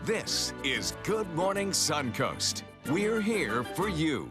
This is Good Morning Suncoast. We're here for you.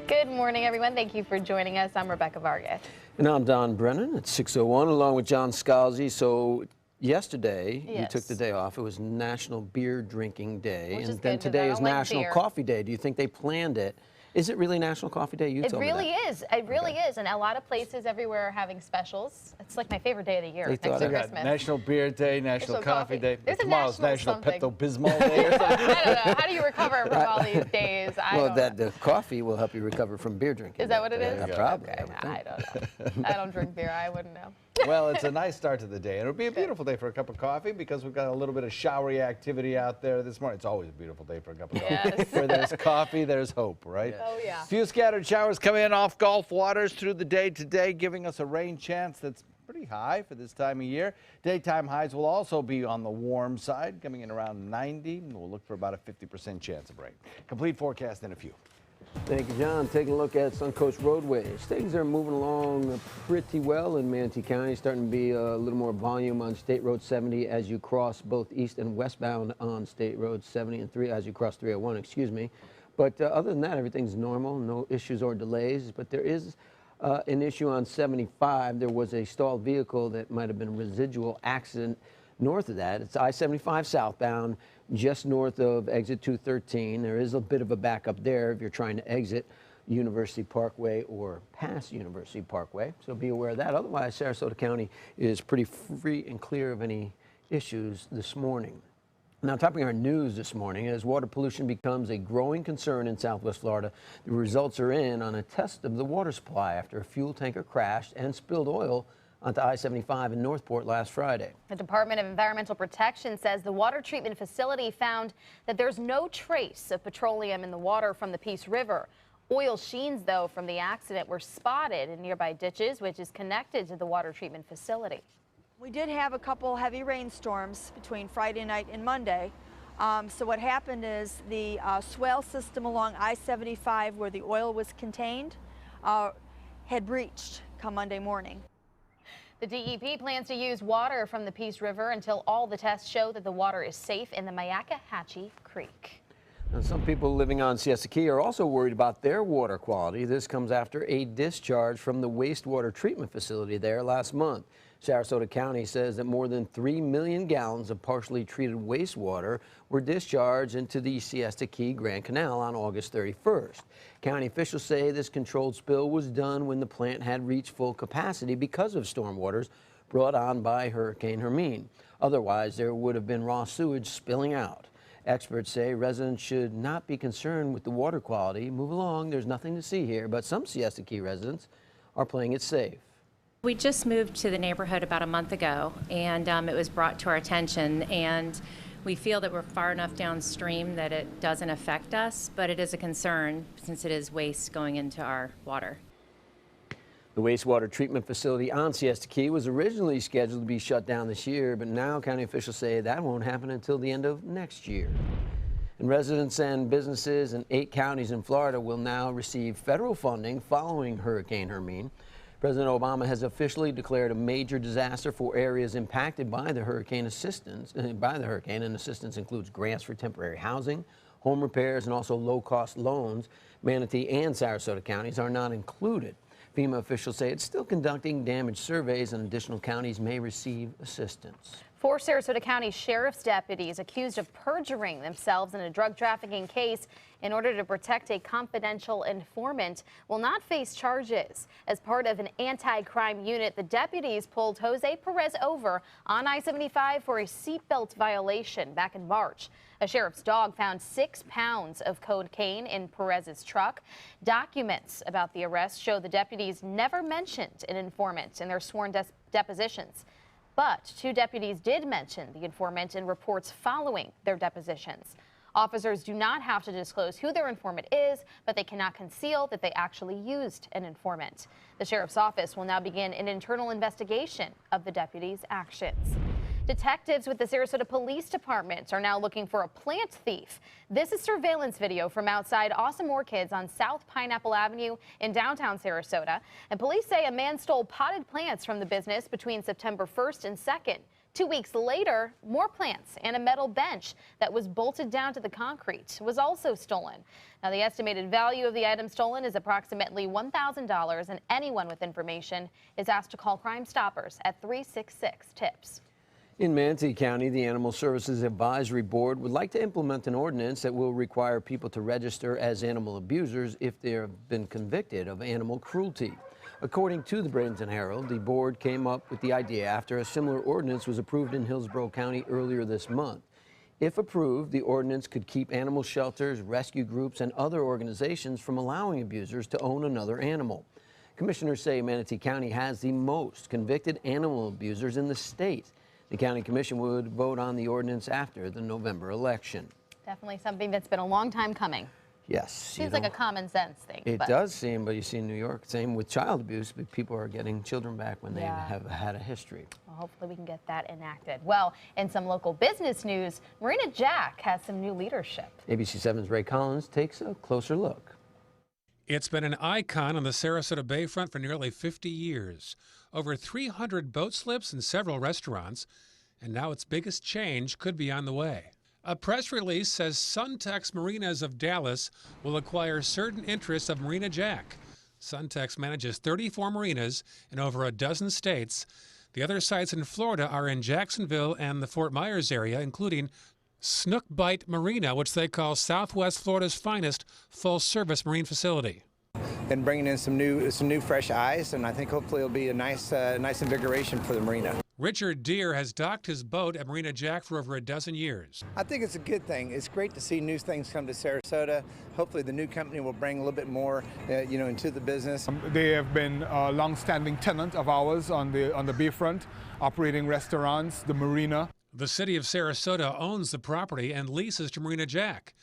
Good morning, everyone. Thank you for joining us. I'm Rebecca Vargas. And I'm Don Brennan at 6:01, along with John Scalzi. So yesterday, you took the day off. It was National Beer Drinking Day. Which and is then good, today is I don't like National beer. Coffee Day. Do you think they planned it? Is it really National Coffee Day? You It told me really that. is. It really is. And a lot of places everywhere are having specials. It's like my favorite day of the year. They Next thought to of that. Christmas. National Beer Day, National Coffee Day. There's a Tomorrow's national National something. Pepto-Bismol Day. Or something. I don't know. How do you recover from all these days? I Well, don't know. the coffee will help you recover from beer drinking. Is that what it is? Probably. Okay. I would I think. don't know. I don't drink beer. I wouldn't know. Well, it's a nice start to the day. And it'll be a beautiful day for a cup of coffee because we've got a little bit of showery activity out there this morning. It's always a beautiful day for a cup of coffee. Yes. Where there's coffee, there's hope, right? Oh, yeah. A few scattered showers come in off Gulf waters through the day today, giving us a rain chance that's pretty high for this time of year. Daytime highs will also be on the warm side, coming in around 90. We'll look for about a 50% chance of rain. Complete forecast in a few. Thank you, John. Taking a look at Suncoast roadways. Things are moving along pretty well in Manatee County. Starting to be a little more volume on State Road 70 as you cross both east and westbound on State Road 70 and 3 as you cross 301, excuse me. But other than that, everything's normal. No issues or delays. But there is an issue on 75. There was a stalled vehicle that might have been a residual accident north of that. It's I-75 southbound, just north of exit 213. There is a bit of a backup there if you're trying to exit University Parkway or past University Parkway. So be aware of that. Otherwise, Sarasota County is pretty free and clear of any issues this morning. Now, topping our news this morning, as water pollution becomes a growing concern in Southwest Florida, the results are in on a test of the water supply after a fuel tanker crashed and spilled oil onto I-75 in Northport last Friday. The Department of Environmental Protection says the water treatment facility found that there's no trace of petroleum in the water from the Peace River. Oil sheens, though, from the accident were spotted in nearby ditches, which is connected to the water treatment facility. We did have a couple heavy rainstorms between Friday night and Monday. So what happened is the swale system along I-75 where the oil was contained had breached come Monday morning. The DEP plans to use water from the Peace River until all the tests show that the water is safe in the Myakkahatchee Creek. Now, some people living on Siesta Key are also worried about their water quality. This comes after a discharge from the wastewater treatment facility there last month. Sarasota County says that more than 3 million gallons of partially treated wastewater were discharged into the Siesta Key Grand Canal on August 31st. County officials say this controlled spill was done when the plant had reached full capacity because of stormwaters brought on by Hurricane Hermine. Otherwise, there would have been raw sewage spilling out. Experts say residents should not be concerned with the water quality. Move along, there's nothing to see here, but some Siesta Key residents are playing it safe. We just moved to the neighborhood about a month ago, and it was brought to our attention, and we feel that we're far enough downstream that it doesn't affect us, but it is a concern since it is waste going into our water. The wastewater treatment facility on Siesta Key was originally scheduled to be shut down this year, but now county officials say that won't happen until the end of next year. And residents and businesses in 8 counties in Florida will now receive federal funding following Hurricane Hermine. President Obama has officially declared a major disaster for areas impacted by the hurricane and assistance includes grants for temporary housing, home repairs, and also low-cost loans. Manatee and Sarasota counties are not included. FEMA officials say it's still conducting damage surveys and additional counties may receive assistance. 4 Sarasota County sheriff's deputies accused of perjuring themselves in a drug trafficking case in order to protect a confidential informant will not face charges. As part of an anti-crime unit, the deputies pulled Jose Perez over on I-75 for a seatbelt violation back in March. A sheriff's dog found 6 pounds of cocaine in Perez's truck. Documents about the arrest show the deputies never mentioned an informant in their sworn depositions. But 2 deputies did mention the informant in reports following their depositions. Officers do not have to disclose who their informant is, but they cannot conceal that they actually used an informant. The sheriff's office will now begin an internal investigation of the deputies' actions. Detectives with the Sarasota Police Department are now looking for a plant thief. This is surveillance video from outside Awesome Orchids on South Pineapple Avenue in downtown Sarasota. And police say a man stole potted plants from the business between September 1st and 2nd. 2 weeks later, more plants and a metal bench that was bolted down to the concrete was also stolen. Now, the estimated value of the item stolen is approximately $1,000, and anyone with information is asked to call Crime Stoppers at 366-TIPS. In Manatee County, the Animal Services Advisory Board would like to implement an ordinance that will require people to register as animal abusers if they have been convicted of animal cruelty. According to the Bradenton Herald, the board came up with the idea after a similar ordinance was approved in Hillsborough County earlier this month. If approved, the ordinance could keep animal shelters, rescue groups, and other organizations from allowing abusers to own another animal. Commissioners say Manatee County has the most convicted animal abusers in the state. The county commission would vote on the ordinance after the November election. Definitely something that's been a long time coming. Yes. Seems like a common sense thing. It does seem, but you see in New York, same with child abuse, but people are getting children back when they have had a history. Well, hopefully we can get that enacted. Well, in some local business news, Marina Jack has some new leadership. ABC 7's Ray Collins takes a closer look. It's been an icon on the Sarasota Bayfront for nearly 50 years. Over 300 boat slips and several restaurants, and now its biggest change could be on the way. A press release says Suntex Marinas of Dallas will acquire certain interests of Marina Jack. Suntex manages 34 marinas in over a dozen states. The other sites in Florida are in Jacksonville and the Fort Myers area, including Snook Bite Marina, which they call Southwest Florida's finest full-service marine facility. And bringing in some new fresh eyes, and I think hopefully it'll be a nice invigoration for the marina. Richard Deere has docked his boat at Marina Jack for over a dozen years. I think it's a good thing. It's great to see new things come to Sarasota. Hopefully the new company will bring a little bit more, into the business. They have been a long-standing tenant of ours on the bayfront, operating restaurants, the marina. The city of Sarasota owns the property and leases to Marina Jack.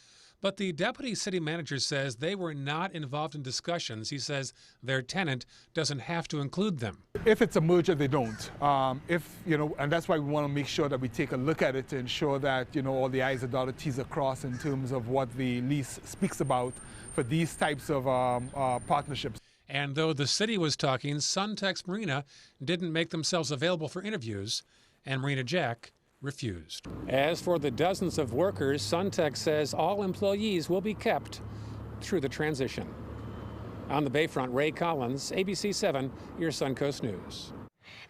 But the deputy city manager says they were not involved in discussions. He says their tenant doesn't have to include them. If it's a merger, they don't. And that's why we want to make sure that we take a look at it to ensure that, all the I's are dotted, T's are crossed in terms of what the lease speaks about for these types of partnerships. And though the city was talking, Suntex Marina didn't make themselves available for interviews, and Marina Jack refused. As for the dozens of workers, Suntex says all employees will be kept through the transition. On the Bayfront, Ray Collins, ABC 7, your Suncoast News.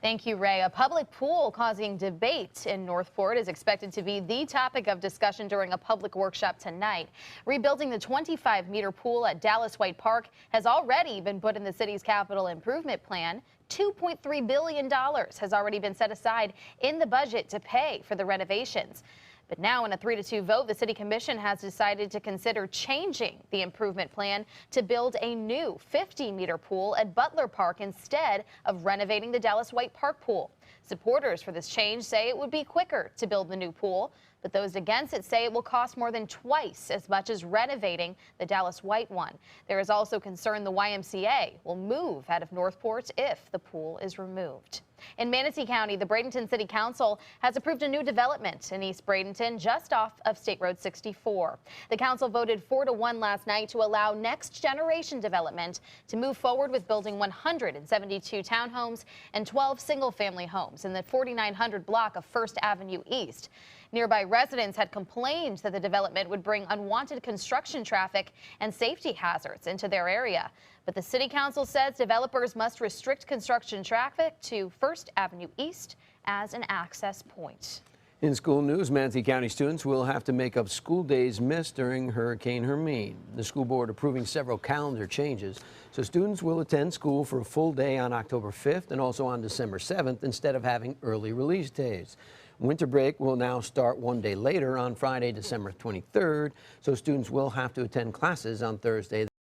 Thank you, Ray. A public pool causing debate in Northport is expected to be the topic of discussion during a public workshop tonight. Rebuilding the 25-meter pool at Dallas White Park has already been put in the city's capital improvement plan. $2.3 billion has already been set aside in the budget to pay for the renovations. But now, in a 3-2 vote, the City Commission has decided to consider changing the improvement plan to build a new 50-meter pool at Butler Park instead of renovating the Dallas White Park pool. Supporters for this change say it would be quicker to build the new pool, but those against it say it will cost more than twice as much as renovating the Dallas White one. There is also concern the YMCA will move out of Northport if the pool is removed. In Manatee County, the Bradenton City Council has approved a new development in East Bradenton just off of State Road 64. The council voted 4-1 last night to allow next generation development to move forward with building 172 townhomes and 12 single-family homes in the 4900 block of First Avenue East. Nearby residents had complained that the development would bring unwanted construction traffic and safety hazards into their area. But the City Council says developers must restrict construction traffic to First Avenue East as an access point. In school news, Manatee County students will have to make up school days missed during Hurricane Hermine. The school board approving several calendar changes, so students will attend school for a full day on October 5th and also on December 7th instead of having early release days. Winter break will now start one day later on Friday, December 23rd, so students will have to attend classes on Thursday.